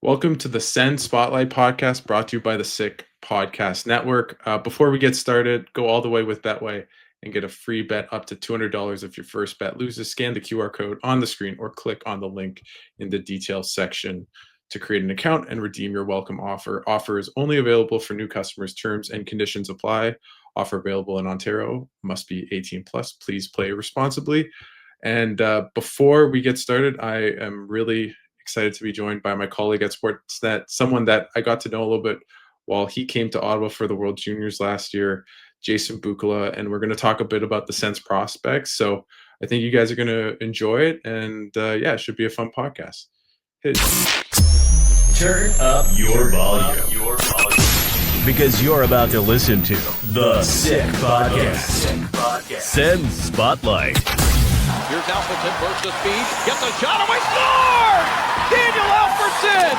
Welcome to the Sens Spotlight Podcast, brought to you by the Sick Podcast Network. Before we get started, go all the way with Betway and get a free bet up to $200 if your first bet loses. Scan the QR code on the screen or click on the link in the details section to create an account and redeem your welcome offer. Offer is only available for new customers. Terms and conditions apply. Offer available in Ontario. Must be 18 plus. Please play responsibly. And before we get started, I am really excited to be joined by my colleague at Sportsnet, someone that I got to know a little bit while he came to Ottawa for the World Juniors last year, Jason Bukala, and we're going to talk a bit about the Sens prospects. So I think you guys are going to enjoy it, and it should be a fun podcast. Turn up your volume. Because you're about to listen to the Sick Podcast. Sens Spotlight. Here's Alfredson, bursts the speed, gets a shot away, score! Daniel Alfredson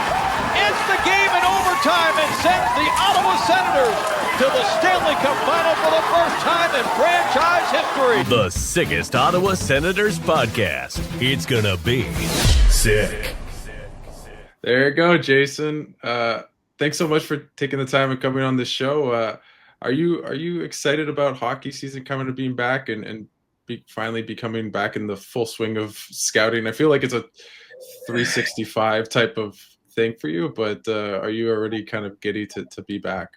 ends the game in overtime and sends the Ottawa Senators to the Stanley Cup Final for the first time in franchise history. The sickest Ottawa Senators podcast. It's gonna be sick. There you go, Jason. Thanks so much for taking the time and coming on this show. Are you excited about hockey season coming to being back and finally becoming back in the full swing of scouting? I feel like it's a 365 type of thing for you, but are you already kind of giddy to be back?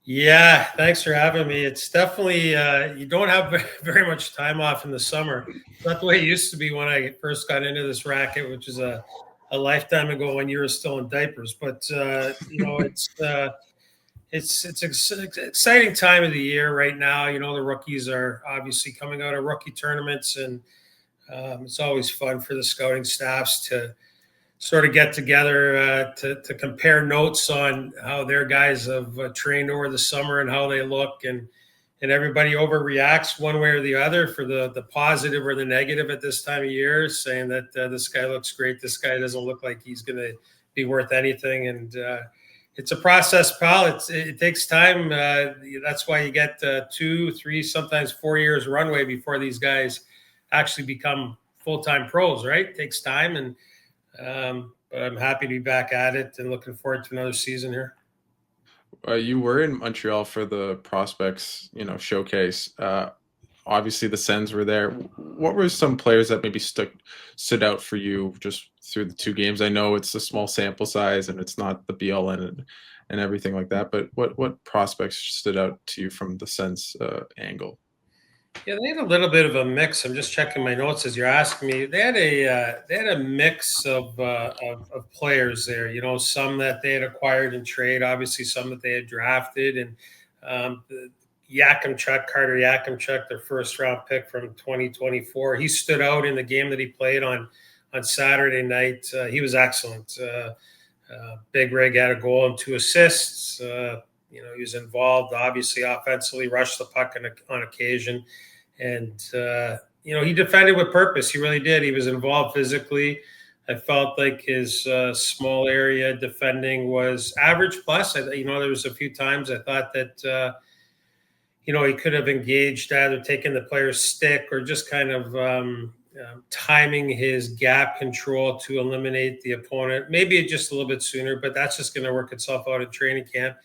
Yeah, thanks for having me. It's definitely, you don't have very much time off in the summer. It's not the way it used to be when I first got into this racket, which is a lifetime ago when you were still in diapers. But, it's an exciting time of the year right now. You know, the rookies are obviously coming out of rookie tournaments, and it's always fun for the scouting staffs to sort of get together to compare notes on how their guys have trained over the summer and how they look, and everybody overreacts one way or the other for the positive or the negative at this time of year, saying that this guy looks great, this guy doesn't look like he's going to be worth anything, and it's a process, pal. It takes time. That's why you get 2, 3, sometimes 4 years runway before these guys actually become full-time pros, right? It takes time, and but I'm happy to be back at it and looking forward to another season here. You were in Montreal for the prospects, showcase. Obviously, the Sens were there. What were some players that maybe stood out for you just through the two games? I know it's a small sample size and it's not the be-all and everything like that, but what prospects stood out to you from the Sens angle? Yeah, they had a little bit of a mix. I'm just checking my notes as you're asking me. They had a mix of players there. You know, some that they had acquired in trade, obviously some that they had drafted, and Carter Yakemchuk, their first round pick from 2024. He stood out in the game that he played on Saturday night. He was excellent. Big Rig had a goal and 2 assists. He was involved, obviously, offensively, rushed the puck on occasion. And, he defended with purpose. He really did. He was involved physically. I felt like his small area defending was average plus. There was a few times I thought that, he could have engaged, either taking the player's stick or just kind of timing his gap control to eliminate the opponent. Maybe just a little bit sooner, but that's just going to work itself out in training camp.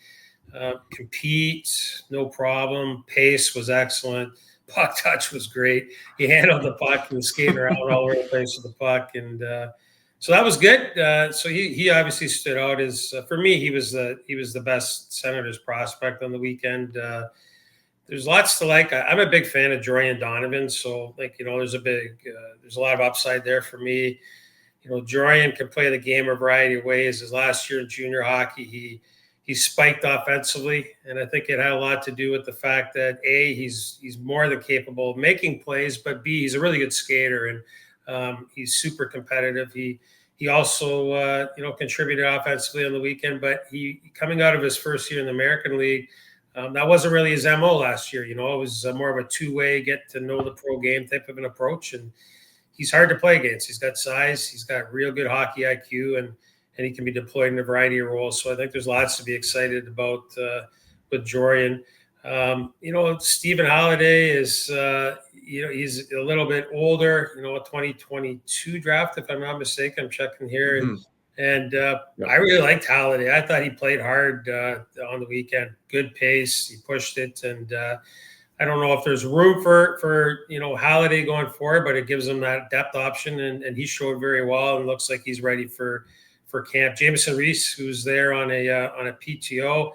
Compete, no problem. Pace was excellent. Puck touch was great. He handled the puck and skated around all over the place with the puck, and so that was good. So he obviously stood out as for me. He was the best Senators prospect on the weekend. There's lots to like. I'm a big fan of Jordan Donovan, so there's a lot of upside there for me. Jordan can play the game a variety of ways. His last year in junior hockey, he spiked offensively, and I think it had a lot to do with the fact that A, he's more than capable of making plays, but B, he's a really good skater, and he's super competitive. He also contributed offensively on the weekend, but he coming out of his first year in the American League, that wasn't really his MO last year. It was more of a two-way, get to know the pro game type of an approach, and he's hard to play against. He's got size, he's got real good hockey IQ, and he can be deployed in a variety of roles. So I think there's lots to be excited about with Jorian. Stephen Holiday is, he's a little bit older, a 2022 draft, if I'm not mistaken. I'm checking here. And Yeah. I really liked Halliday. I thought he played hard on the weekend. Good pace. He pushed it. And I don't know if there's room for Halliday going forward, but it gives him that depth option. And he showed very well and looks like he's ready for camp. Jameson Reese, who's there on a PTO,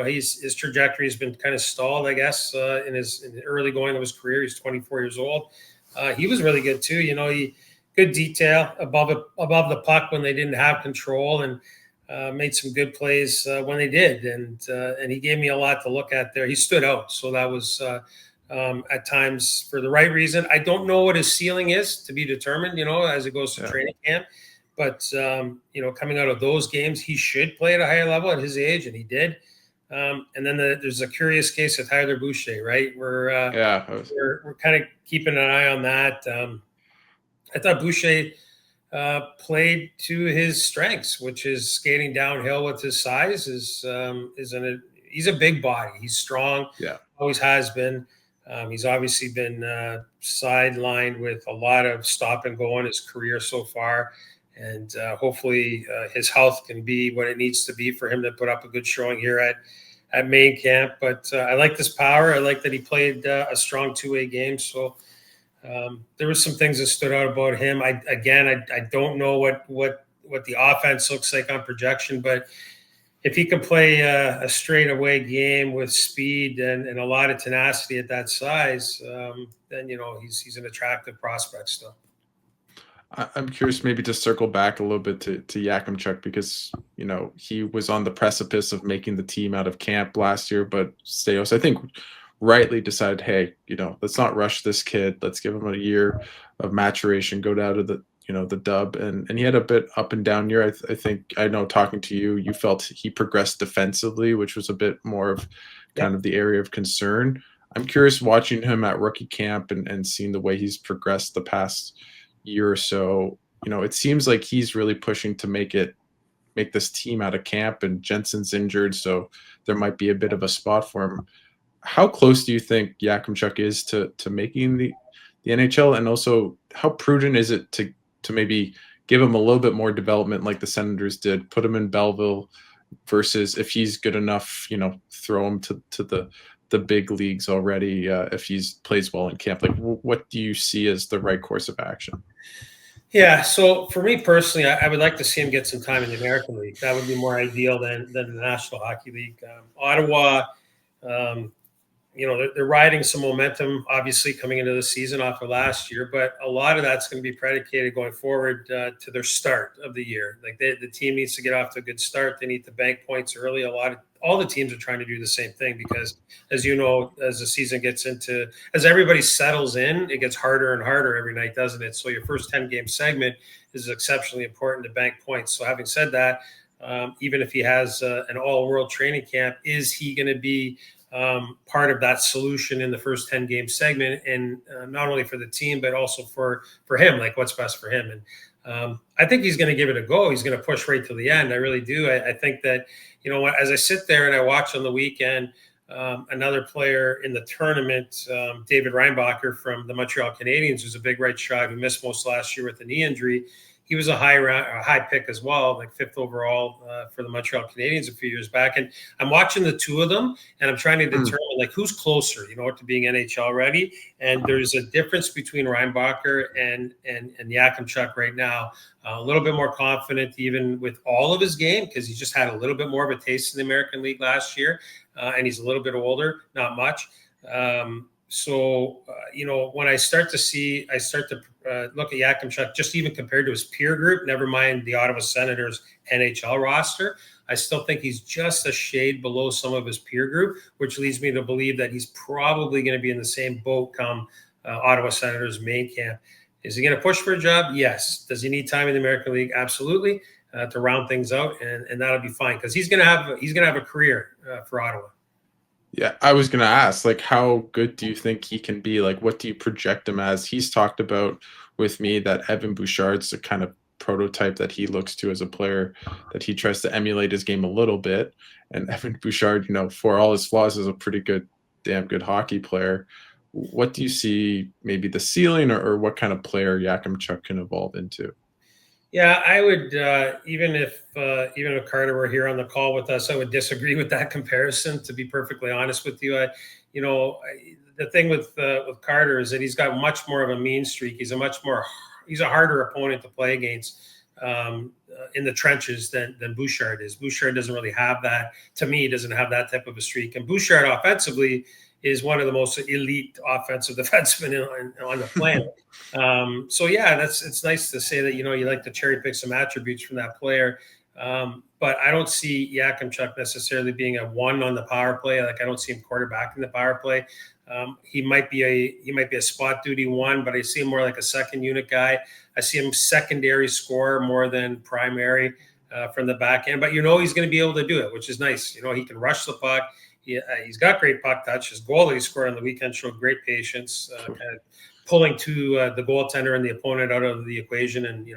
his trajectory has been kind of stalled, I guess, in the early going of his career. He's 24 years old. He was really good too. He good detail above the puck when they didn't have control, and made some good plays when they did. And he gave me a lot to look at there. He stood out, so that was at times for the right reason. I don't know what his ceiling is, to be determined, as it goes to training camp. But, coming out of those games, he should play at a higher level at his age, and he did. And then there's a curious case of Tyler Boucher, right? We're kind of keeping an eye on that. I thought Boucher played to his strengths, which is skating downhill with his size. He's a big body. He's strong. Yeah, always has been. He's obviously been sidelined with a lot of stop and go in his career so far. And hopefully his health can be what it needs to be for him to put up a good showing here at main camp. But I like this power. I like that he played a strong two-way game. So there were some things that stood out about him. I don't know what the offense looks like on projection, but if he can play a straightaway game with speed and a lot of tenacity at that size, then he's an attractive prospect still. I'm curious maybe to circle back a little bit to Yakimchuk, because, he was on the precipice of making the team out of camp last year, but Staios, I think, rightly decided, hey, let's not rush this kid. Let's give him a year of maturation, go down to the dub. And he had a bit up and down year. I think, I know talking to you felt he progressed defensively, which was a bit more of kind of the area of concern. I'm curious watching him at rookie camp and seeing the way he's progressed the past year or so. It seems like he's really pushing to make this team out of camp, and Jensen's injured, so there might be a bit of a spot for him. How close do you think Yakimchuk is to making the NHL? And also, how prudent is it to maybe give him a little bit more development like the Senators did, put him in Belleville, versus if he's good enough, throw him to the big leagues already if he plays well in camp? Like, what do you see as the right course of action? Yeah, so for me personally, I would like to see him get some time in the American League. That would be more ideal than the National Hockey League. Ottawa, they're riding some momentum, obviously, coming into the season off of last year, but a lot of that's going to be predicated going forward to their start of the year. Like the team needs to get off to a good start. They need to bank points early. All the teams are trying to do the same thing, because, as you know, as the season gets as everybody settles in, it gets harder and harder every night, doesn't it? So your first 10-game segment is exceptionally important to bank points. So having said that, even if he has an all-world training camp, is he going to be part of that solution in the first 10-game segment, and not only for the team, but also for him, like what's best for him? And I think he's going to give it a go. He's going to push right to the end. I really do. I think that, as I sit there and I watch on the weekend, another player in the tournament, David Reinbacher from the Montreal Canadiens, who's a big right shot who missed most last year with a knee injury. He was a high pick as well, like 5th overall for the Montreal Canadiens a few years back. And I'm watching the two of them, and I'm trying to determine like who's closer, to being NHL ready. And there's a difference between Reinbacher and Yakimchuk right now. A little bit more confident, even with all of his game, because he's just had a little bit more of a taste in the American League last year, and he's a little bit older, not much. So, when I start to look at Yakimchuk, just even compared to his peer group, never mind the Ottawa Senators NHL roster, I still think he's just a shade below some of his peer group, which leads me to believe that he's probably going to be in the same boat come Ottawa Senators main camp. Is he going to push for a job? Yes. Does he need time in the American League? Absolutely, to round things out, and that'll be fine, because he's going to have a career for Ottawa. Yeah, I was going to ask, like, how good do you think he can be? Like, what do you project him as? He's talked about with me that Evan Bouchard's the kind of prototype that he looks to as a player, that he tries to emulate his game a little bit. And Evan Bouchard, for all his flaws, is a pretty damn good hockey player. What do you see maybe the ceiling, or what kind of player Yakimchuk can evolve into? Yeah, I would even if Carter were here on the call with us, I would disagree with that comparison. To be perfectly honest with you, the thing with Carter is that he's got much more of a mean streak. He's a harder opponent to play against in the trenches than Bouchard is. Bouchard doesn't really have that. To me, he doesn't have that type of a streak. And Bouchard offensively is one of the most elite offensive defensemen on the planet. So yeah, it's nice to say that you like to cherry pick some attributes from that player. But I don't see Yakimchuk necessarily being a one on the power play. Like I don't see him quarterbacking the power play. He might be a spot duty one, but I see him more like a second unit guy. I see him secondary scorer more than primary from the back end. But he's going to be able to do it, which is nice. He can rush the puck. He's got great puck touch. His goal that he scored on the weekend showed great patience, kind of pulling to the goaltender and the opponent out of the equation, and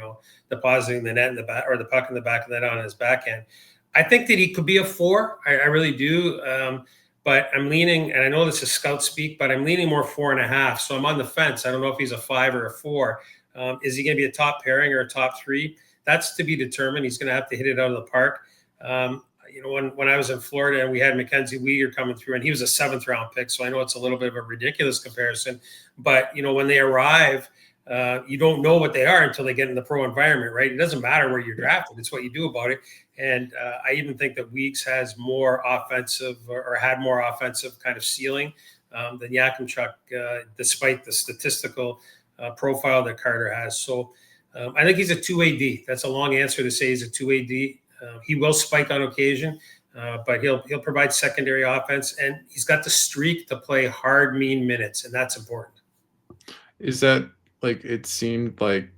depositing the net in the back, or the puck in the back of the net on his backhand. I think that he could be a 4. I really do. But I'm leaning, and I know this is scout speak, but I'm leaning more 4.5. So I'm on the fence. I don't know if he's a 5 or a 4. Is he going to be a top pairing or a top 3? That's to be determined. He's going to have to hit it out of the park. When I was in Florida and we had Mackenzie Weegar coming through, and he was a 7th round pick, so I know it's a little bit of a ridiculous comparison. But when they arrive, you don't know what they are until they get in the pro environment, right? It doesn't matter where you're drafted; it's what you do about it. And I even think that Weeks has more offensive, or had more offensive kind of ceiling than Yakimchuk, despite the statistical profile that Carter has. So I think he's a 2-way D. That's a long answer to say he's a 2-way D. He will spike on occasion, but he'll provide secondary offense, and he's got the streak to play hard, mean minutes, and that's important. Is that like, it seemed like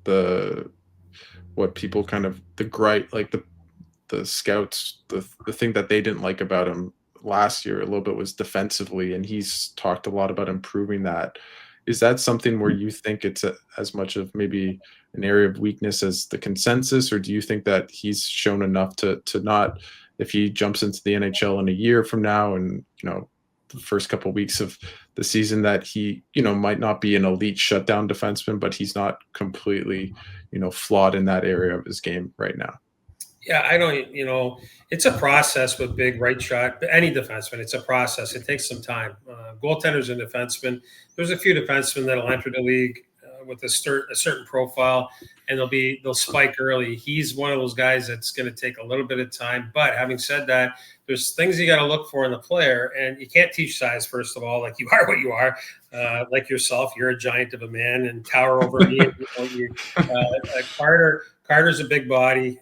what people kind of the gripe, like the scouts, the thing that they didn't like about him last year a little bit was defensively, and he's talked a lot about improving that. Is that something where you think it's as much of maybe an area of weakness as the consensus, or do you think that he's shown enough to not, if he jumps into the NHL in a year from now and the first couple of weeks of the season, that he might not be an elite shutdown defenseman, but he's not completely flawed in that area of his game right now? Yeah, I don't, it's a process with big right shot. Any defenseman, it's a process. It takes some time. Goaltenders and defensemen, there's a few defensemen that'll enter the league with a certain profile, and they'll spike early. He's one of those guys that's going to take a little bit of time. But having said that, there's things you got to look for in the player, and you can't teach size. First of all, like you are what you are, like yourself. You're a giant of a man and tower over me. Carter's a big body.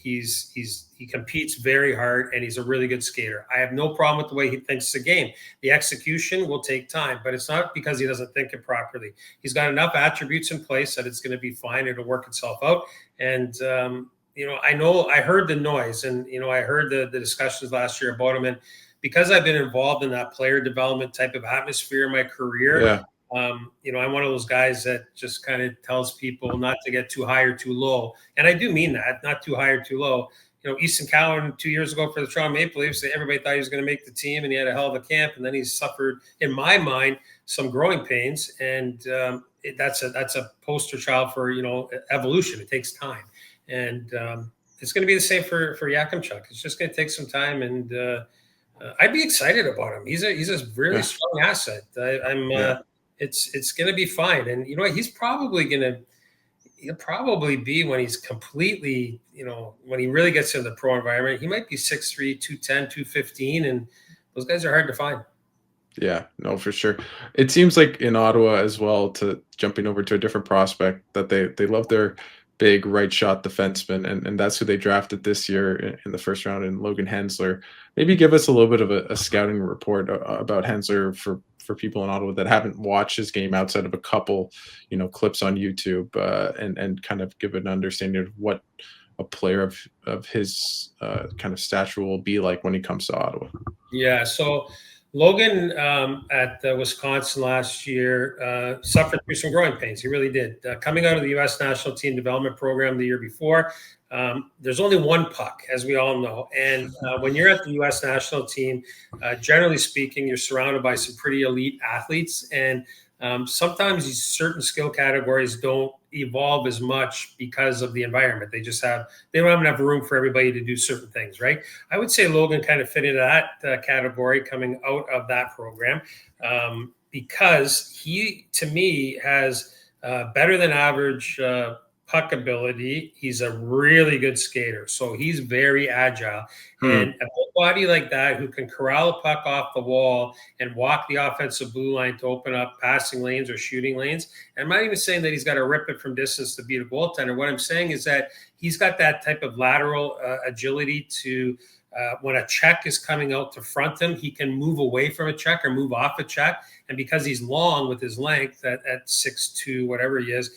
He competes very hard, and he's a really good skater. I have no problem with the way he thinks the game. The execution will take time, but it's not because he doesn't think it properly. He's got enough attributes in place that it's going to be fine. It'll work itself out. And I heard the noise, and I heard the discussions last year about him, and because I've been involved in that player development type of atmosphere in my career. Yeah. I'm one of those guys that just kind of tells people not to get too high or too low. And I do mean that, not too high or too low. Easton Cowan 2 years ago for the Toronto Maple Leafs, everybody thought he was going to make the team, and he had a hell of a camp. And then he suffered, in my mind, some growing pains. And that's a poster child for, evolution. It takes time. And it's going to be the same for Yakimchuk. It's just going to take some time. And I'd be excited about him. He's a really strong asset. It's going to be fine. And he'll probably be, when he's completely, when he really gets into the pro environment, he might be 6'3", 210, 215, and those guys are hard to find. Yeah, no, for sure. It seems like in Ottawa as well, to jumping over to a different prospect, that they love their big right shot defenseman, and that's who they drafted this year in the first round, in Logan Hensler. Maybe give us a little bit of a scouting report about Hensler for people in Ottawa that haven't watched his game outside of a couple, clips on YouTube, and kind of give an understanding of what a player of his kind of stature will be like when he comes to Ottawa. Yeah, so Logan at Wisconsin last year suffered through some growing pains. He really did. Coming out of the U.S. national team development program the year before, there's only one puck, as we all know. And when you're at the U.S. national team, generally speaking, you're surrounded by some pretty elite athletes. And sometimes these certain skill categories don't evolve as much because of the environment. They don't have enough room for everybody to do certain things, right? I would say Logan kind of fit into that category coming out of that program, because he, to me, has better than average puck ability. He's a really good skater, so he's very agile. And a big body like that who can corral a puck off the wall and walk the offensive blue line to open up passing lanes or shooting lanes. And I'm not even saying that he's got to rip it from distance to beat a goaltender. What I'm saying is that he's got that type of lateral agility to when a check is coming out to front him, he can move away from a check or move off a check. And because he's long with his length at 6'2", whatever he is,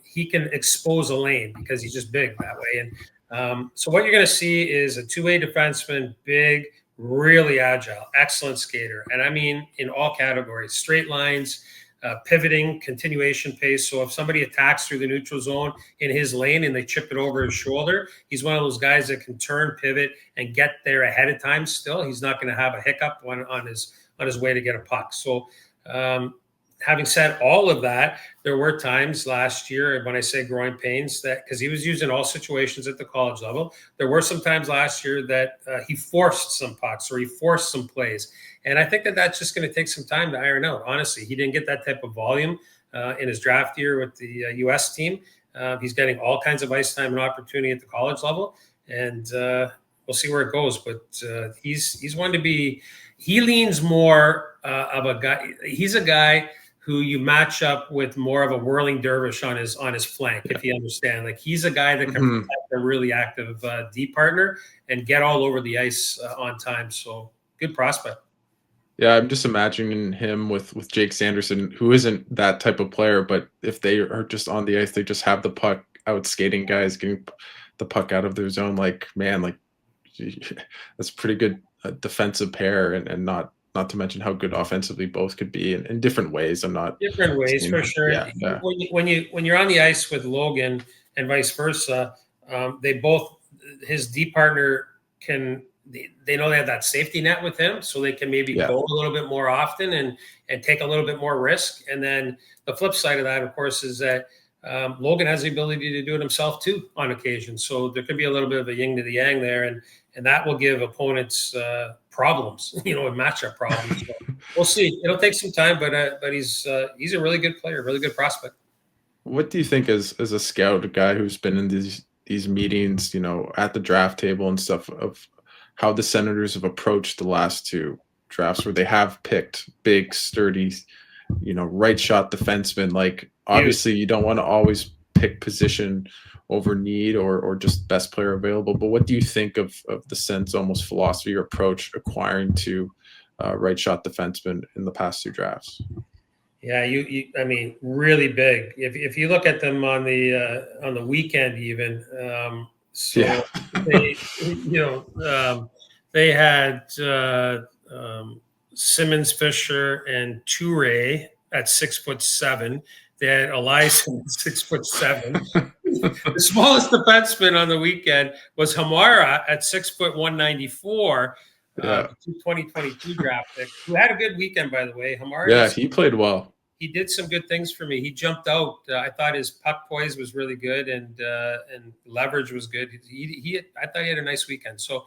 he can expose a lane because he's just big that way. And so what you're going to see is a two-way defenseman, big, really agile, excellent skater. And I mean, in all categories, straight lines, pivoting, continuation pace. So if somebody attacks through the neutral zone in his lane and they chip it over his shoulder, he's one of those guys that can turn, pivot, and get there ahead of time still. He's not going to have a hiccup on his way to get a puck. So having said all of that, there were times last year, when I say growing pains, that because he was used in all situations at the college level, there were some times last year that he forced some pucks or he forced some plays. And I think that that's just going to take some time to iron out. Honestly, he didn't get that type of volume in his draft year with the U.S. team. He's getting all kinds of ice time and opportunity at the college level. And we'll see where it goes. But he's one to be – he leans more of a guy – he's a guy – who you match up with more of a whirling dervish on his flank, if you understand. Like, he's a guy that can protect a really active D partner and get all over the ice on time. So good prospect. Yeah, I'm just imagining him with Jake Sanderson, who isn't that type of player, but if they are just on the ice, they just have the puck out skating guys, getting the puck out of their zone. Like, man, like, that's a pretty good defensive pair, and not to mention how good offensively both could be in different ways. I'm not different ways for sure. Yeah. When you're on the ice with Logan and vice versa, they both, his D partner they know they have that safety net with him, so they can maybe go a little bit more often and take a little bit more risk. And then the flip side of that, of course, is that Logan has the ability to do it himself too on occasion. So there could be a little bit of a yin to the yang there, and that will give opponents problems, and matchup problems. So we'll see. It'll take some time, but he's a really good player, really good prospect. What do you think as a scout, a guy who's been in these meetings, at the draft table and stuff, of how the Senators have approached the last two drafts where they have picked big, sturdy, right shot defensemen? Like, obviously you don't want to always pick position over need or just best player available, but what do you think of the Sens' almost philosophy or approach acquiring two right shot defensemen in the past two drafts? Yeah, I mean, really big. If you look at them on the weekend, even they had Simmons, Fisher, and Toure at 6'7". They had Elias 6'7". The smallest defenseman on the weekend was Hamara at 6'194". 2022 draft pick, who had a good weekend, by the way. Hamara, he played well. He did some good things for me. He jumped out. I thought his puck poise was really good, and leverage was good. I thought he had a nice weekend. So,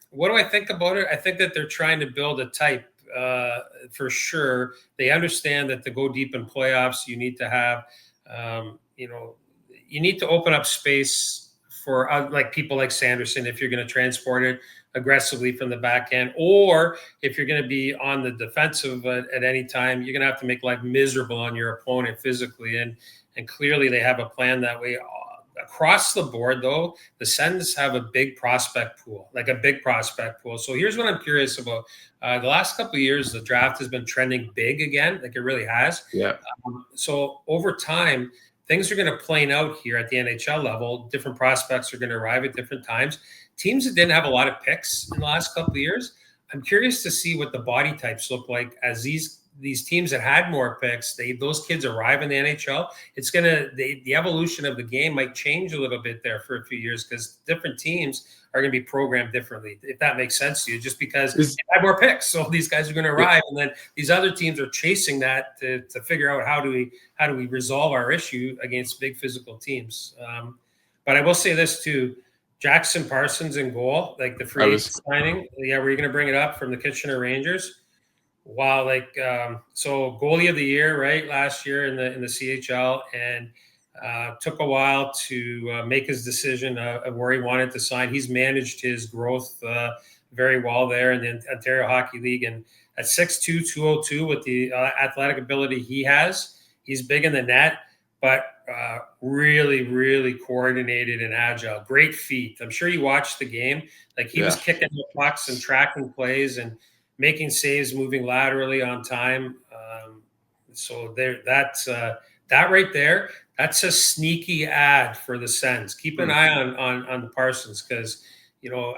what do I think about it? I think that they're trying to build a type. For sure, they understand that to go deep in playoffs, you need to have, you need to open up space for like people like Sanderson if you're going to transport it aggressively from the back end, or if you're going to be on the defensive at any time, you're going to have to make life miserable on your opponent physically. And clearly they have a plan that way. Across the board, though, the Sens have a big prospect pool. So here's what I'm curious about. The last couple of years, the draft has been trending big again, like it really has. Yeah. So over time, things are going to plane out here at the NHL level. Different prospects are going to arrive at different times. Teams that didn't have a lot of picks in the last couple of years, I'm curious to see what the body types look like as these these teams that had more picks, those kids arrive in the NHL. It's the evolution of the game might change a little bit there for a few years because different teams are going to be programmed differently, if that makes sense to you, just because they have more picks. So these guys are going to arrive, and then these other teams are chasing that to figure out how do we resolve our issue against big physical teams. But I will say this too. Jackson Parsons in goal, like the free agent signing. Yeah, were you going to bring it up from the Kitchener Rangers? Wow, so goalie of the year, right? Last year in the CHL, and took a while to make his decision of where he wanted to sign. He's managed his growth very well there in the Ontario Hockey League, and at 6'2", 202 with the athletic ability he has, he's big in the net, but really, really coordinated and agile. Great feet. I'm sure you watched the game. Like he was kicking the pucks and tracking plays and making saves, moving laterally on time. So that right there, that's a sneaky ad for the Sens. Keep an eye on the Parsons because,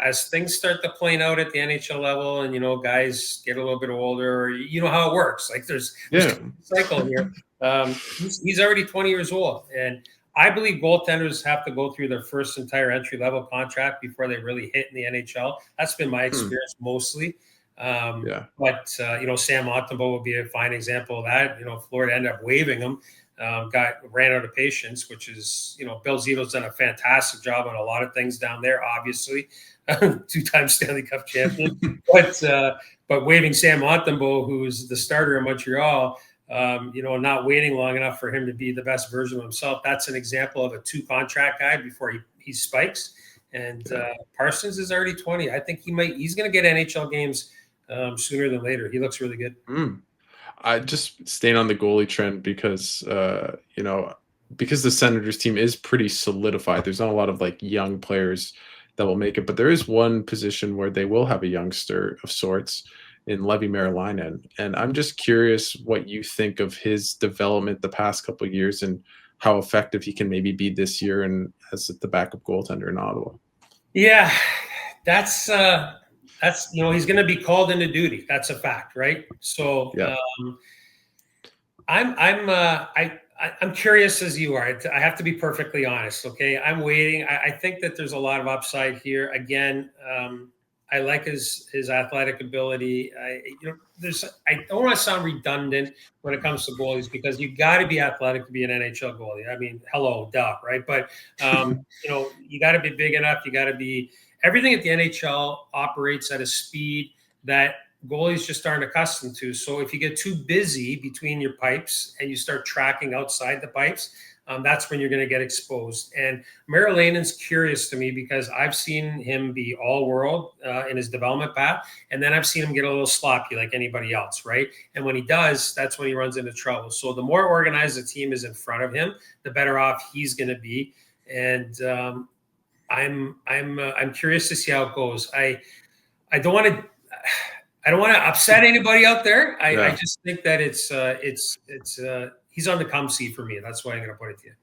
as things start to play out at the NHL level and, guys get a little bit older, you know how it works. Like there's a cycle here. He's already 20 years old. And I believe goaltenders have to go through their first entire entry-level contract before they really hit in the NHL. That's been my experience mostly. But Sam Montembeault would be a fine example of that. Florida ended up waiving him, ran out of patience, which is, Bill Zito's done a fantastic job on a lot of things down there, obviously, 2-time Stanley Cup champion, but waiving Sam Montembeault, who's the starter in Montreal, not waiting long enough for him to be the best version of himself. That's an example of a 2-contract guy before he spikes. And Parsons is already 20. I think he's going to get NHL games sooner than later. He looks really good. I just staying on the goalie trend because because the Senators team is pretty solidified. There's not a lot of young players that will make it, but there is one position where they will have a youngster of sorts in Levi Merelainen. And I'm just curious what you think of his development the past couple of years and how effective he can maybe be this year and as the backup goaltender in Ottawa. Yeah, that's he's going to be called into duty. That's a fact, right? So I'm curious as you are. I have to be perfectly honest. Okay, I'm waiting. I think that there's a lot of upside here. Again, I like his athletic ability. I don't want to sound redundant when it comes to goalies because you got to be athletic to be an NHL goalie. I mean, hello, duh, right? But you got to be big enough. You got to be everything at the NHL operates at a speed that goalies just aren't accustomed to. So if you get too busy between your pipes and you start tracking outside the pipes, that's when you're going to get exposed. And Merelainen's curious to me because I've seen him be all world in his development path. And then I've seen him get a little sloppy like anybody else, right? And when he does, that's when he runs into trouble. So the more organized the team is in front of him, the better off he's going to be. And I'm curious to see how it goes. I don't want to upset anybody out there. I just think that it's he's on the come see for me. That's why I'm going to put it to you.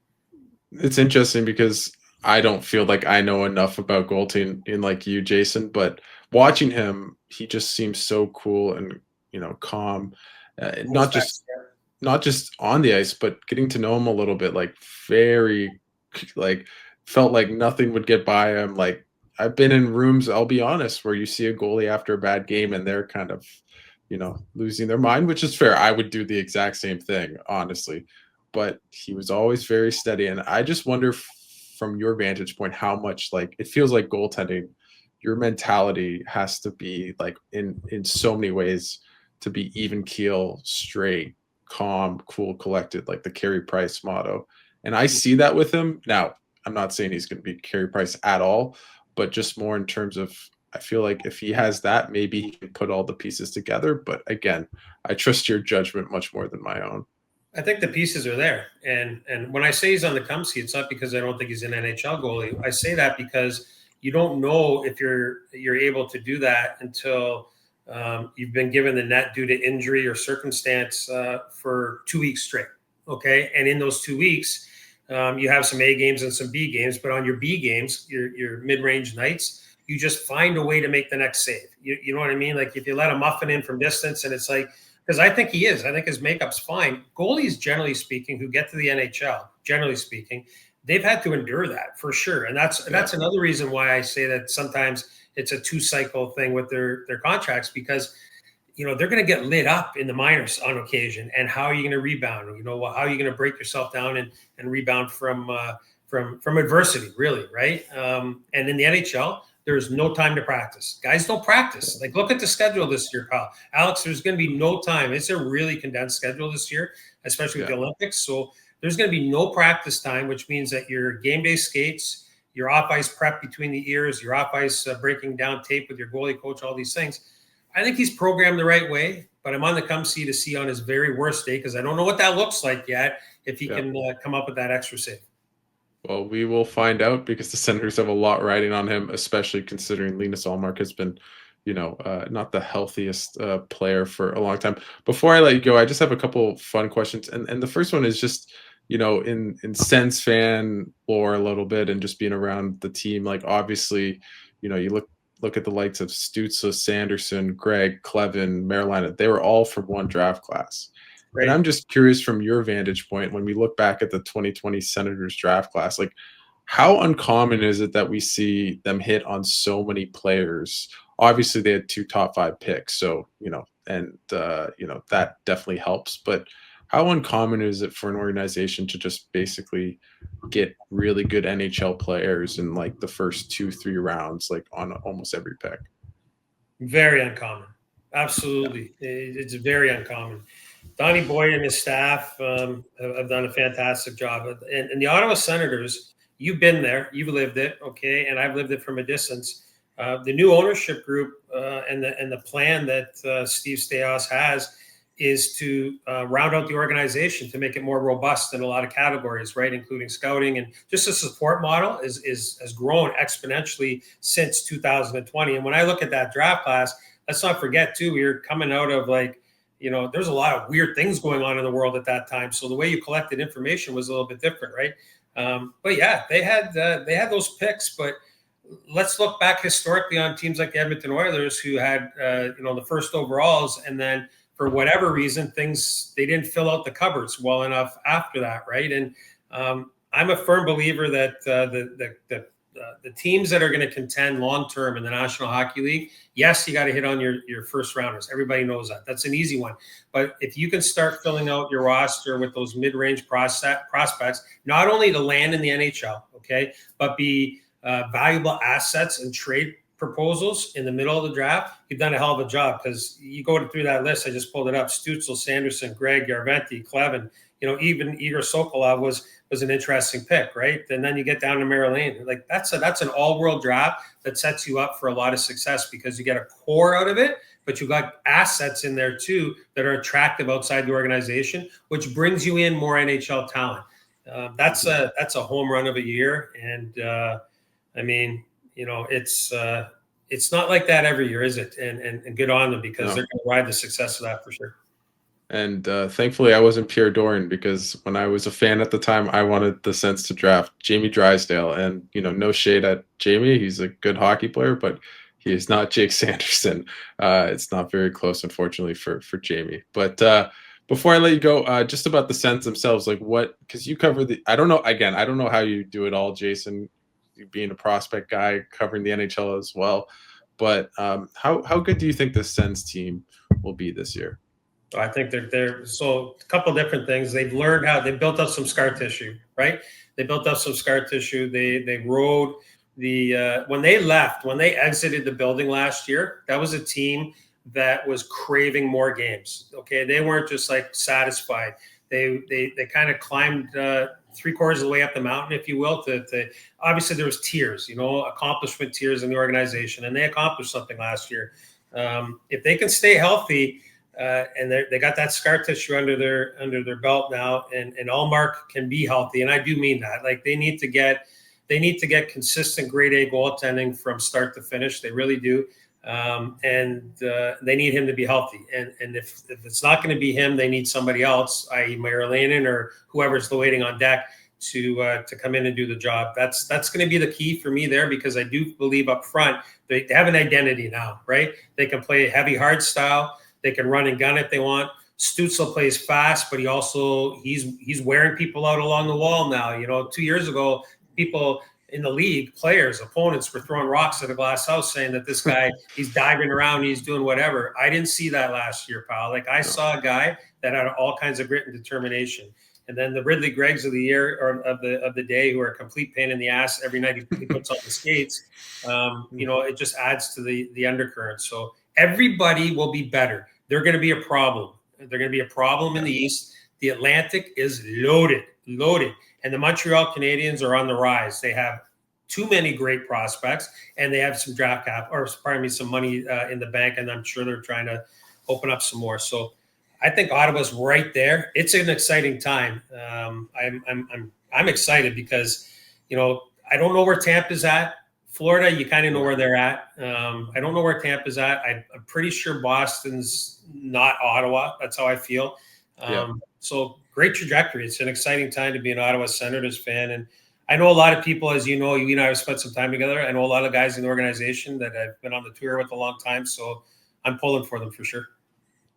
It's interesting because I don't feel like I know enough about goaltending like you, Jason, but watching him, he just seems so cool and, calm, not just on the ice, but getting to know him a little bit, very, felt like nothing would get by him. I've been in rooms, I'll be honest, where you see a goalie after a bad game and they're kind of, losing their mind, which is fair. I would do the exact same thing, honestly. But he was always very steady. And I just wonder from your vantage point, how much it feels like goaltending, your mentality has to be in so many ways to be even keel, straight, calm, cool, collected, like the Carey Price motto. And I see that with him. Now, I'm not saying he's going to be Carey Price at all, but just more in terms of, I feel like if he has that, maybe he can put all the pieces together. But again, I trust your judgment much more than my own. I think the pieces are there. And when I say he's on the come see, it's not because I don't think he's an NHL goalie. I say that because you don't know if you're able to do that until you've been given the net due to injury or circumstance for 2 weeks straight. Okay. And in those 2 weeks, you have some A games and some B games, but on your B games, your mid-range nights, you just find a way to make the next save. You know what I mean? Like if you let a muffin in from distance and it's like, because I think he is. I think his makeup's fine. Goalies, generally speaking, who get to the NHL, generally speaking, they've had to endure that for sure. And that's another reason why I say that sometimes it's a 2-cycle thing with their contracts, because they're going to get lit up in the minors on occasion. And how are you going to rebound? How are you going to break yourself down and rebound from adversity, really, right? And in the NHL, there's no time to practice. Guys don't practice. Like, look at the schedule this year, pal. Alex, there's going to be no time. It's a really condensed schedule this year, especially with the Olympics. So there's going to be no practice time, which means that your game day skates, your off-ice prep between the ears, your off-ice breaking down tape with your goalie coach, all these things. I think he's programmed the right way, but I'm on the come see to see on his very worst day, because I don't know what that looks like yet, if he can come up with that extra save. Well, we will find out, because the Senators have a lot riding on him, especially considering Linus Ullmark has been, not the healthiest player for a long time. Before I let you go, I just have a couple fun questions. And the first one is just, in Sens fan lore a little bit, and just being around the team, like, obviously, you look at the likes of Stützle, Sanderson, Greg, Clevin, Marilina. They were all from one draft class. Right. And I'm just curious, from your vantage point, when we look back at the 2020 Senators draft class, like, how uncommon is it that we see them hit on so many players? Obviously, they had 2 top 5 picks, so that definitely helps. But how uncommon is it for an organization to just basically get really good NHL players in, like, the first 2-3 rounds, like, on almost every pick? Very uncommon. Absolutely. It's very uncommon. Donnie Boyd and his staff have done a fantastic job. And the Ottawa Senators, you've been there, you've lived it, okay, and I've lived it from a distance. The new ownership group and the plan that Steve Staios has is to round out the organization to make it more robust in a lot of categories, right, including scouting, and just the support model has grown exponentially since 2020. And when I look at that draft class, let's not forget too, we were coming out of, like, there's a lot of weird things going on in the world at that time. So the way you collected information was a little bit different, right? But yeah, they had those picks. But let's look back historically on teams like the Edmonton Oilers, who had the first overalls, and then for whatever reason, they didn't fill out the cupboards well enough after that, right? And I'm a firm believer that the teams that are going to contend long term in the National Hockey League, yes, you got to hit on your first rounders. Everybody knows that. That's an easy one. But if you can start filling out your roster with those mid-range prospects, not only to land in the NHL, okay, but be valuable assets and trade proposals in the middle of the draft, you've done a hell of a job. Because you go through that list, I just pulled it up: Stützle, Sanderson, Greg, Yarventi, Clevin, even Igor Sokolov was an interesting pick, right? And then you get down to Marilyn. Like, that's an all-world draft that sets you up for a lot of success, because you get a core out of it, but you got assets in there too that are attractive outside the organization, which brings you in more NHL talent. That's a home run of a year, and it's not like that every year, is it? And good on them, because they're going to ride the success of that for sure. And thankfully, I wasn't Pierre Doran, because when I was a fan at the time, I wanted the Sens to draft Jamie Drysdale. And, no shade at Jamie. He's a good hockey player, but he is not Jake Sanderson. It's not very close, unfortunately, for Jamie. But before I let you go, just about the Sens themselves, like, because you cover I don't know how you do it all, Jason, being a prospect guy, covering the NHL as well. But how good do you think the Sens team will be this year? I think they're so a couple of different things. They've learned how they built up some scar tissue, right? They built up some scar tissue. They rode when they exited the building last year, that was a team that was craving more games. Okay. They weren't just like satisfied. They kind of climbed 3/4 of the way up the mountain, if you will, to obviously there was tiers, accomplishment tiers in the organization, and they accomplished something last year. If they can stay healthy, and they got that scar tissue under their belt now, and Ullmark can be healthy, and I do mean that. Like, they need to get consistent grade A goaltending from start to finish. They really do, and they need him to be healthy. And if it's not going to be him, they need somebody else, i.e. Marilyn or whoever's waiting on deck to come in and do the job. That's going to be the key for me there, because I do believe up front they have an identity now, right? They can play heavy hard style. They can run and gun if they want. Stützle plays fast, but he's wearing people out along the wall now. 2 years ago, people in the league, players, opponents were throwing rocks at a glass house saying that this guy, he's diving around, he's doing whatever. I didn't see that last year, pal. Like, I saw a guy that had all kinds of grit and determination. And then the Ridley Greggs of the year, or of the day, who are a complete pain in the ass every night he puts on the skates. It just adds to the undercurrent. So everybody will be better. They're going to be a problem. They're going to be a problem in the East. The Atlantic is loaded. And the Montreal Canadiens are on the rise. They have too many great prospects, and they have some some money in the bank, and I'm sure they're trying to open up some more. So I think Ottawa's right there. It's an exciting time. I'm excited because, I don't know where Tampa's at. Florida, you kind of know where they're at. I don't know where Tampa's at. I'm pretty sure Boston's not Ottawa. That's how I feel. So great trajectory. It's an exciting time to be an Ottawa Senators fan. And I know a lot of people, as you know, you and I have spent some time together. I know a lot of guys in the organization that I've been on the tour with a long time. So I'm pulling for them for sure.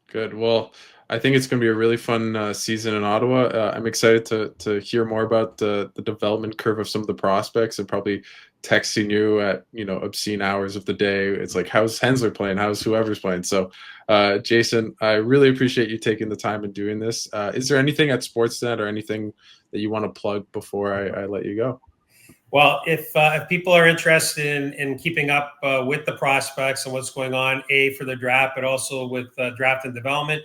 Good. Well, I think it's going to be a really fun season in Ottawa. I'm excited to hear more about the development curve of some of the prospects, and probably texting you at obscene hours of the day. It's like, how's Hensler playing? How's whoever's playing? So, Jason, I really appreciate you taking the time and doing this. Is there anything at Sportsnet or anything that you want to plug before I let you go? Well, if people are interested in keeping up with the prospects and what's going on, for the draft, but also with draft and development,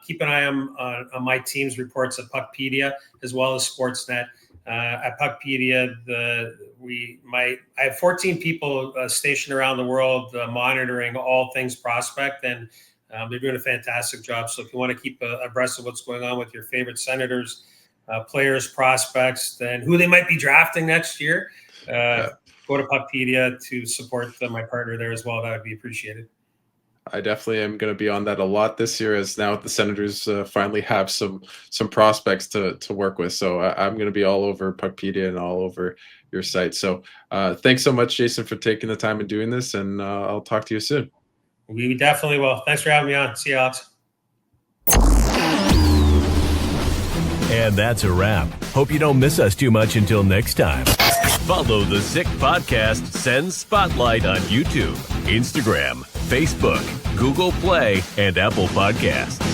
keep an eye on my team's reports at Puckpedia, as well as Sportsnet. At Puckpedia, I have 14 people stationed around the world monitoring all things prospect, and they're doing a fantastic job. So if you want to keep abreast of what's going on with your favorite Senators, players, prospects, then who they might be drafting next year, go to Puckpedia to support my partner there as well. That would be appreciated. I definitely am going to be on that a lot this year, as now the Senators finally have some prospects to work with. So I'm going to be all over Puckpedia and all over your site. So thanks so much, Jason, for taking the time and doing this, and I'll talk to you soon. We definitely will. Thanks for having me on. See you, Alex. And that's a wrap. Hope you don't miss us too much until next time. Follow the Sick Podcast Sens Spotlight on YouTube, Instagram, Facebook, Google Play, and Apple Podcasts.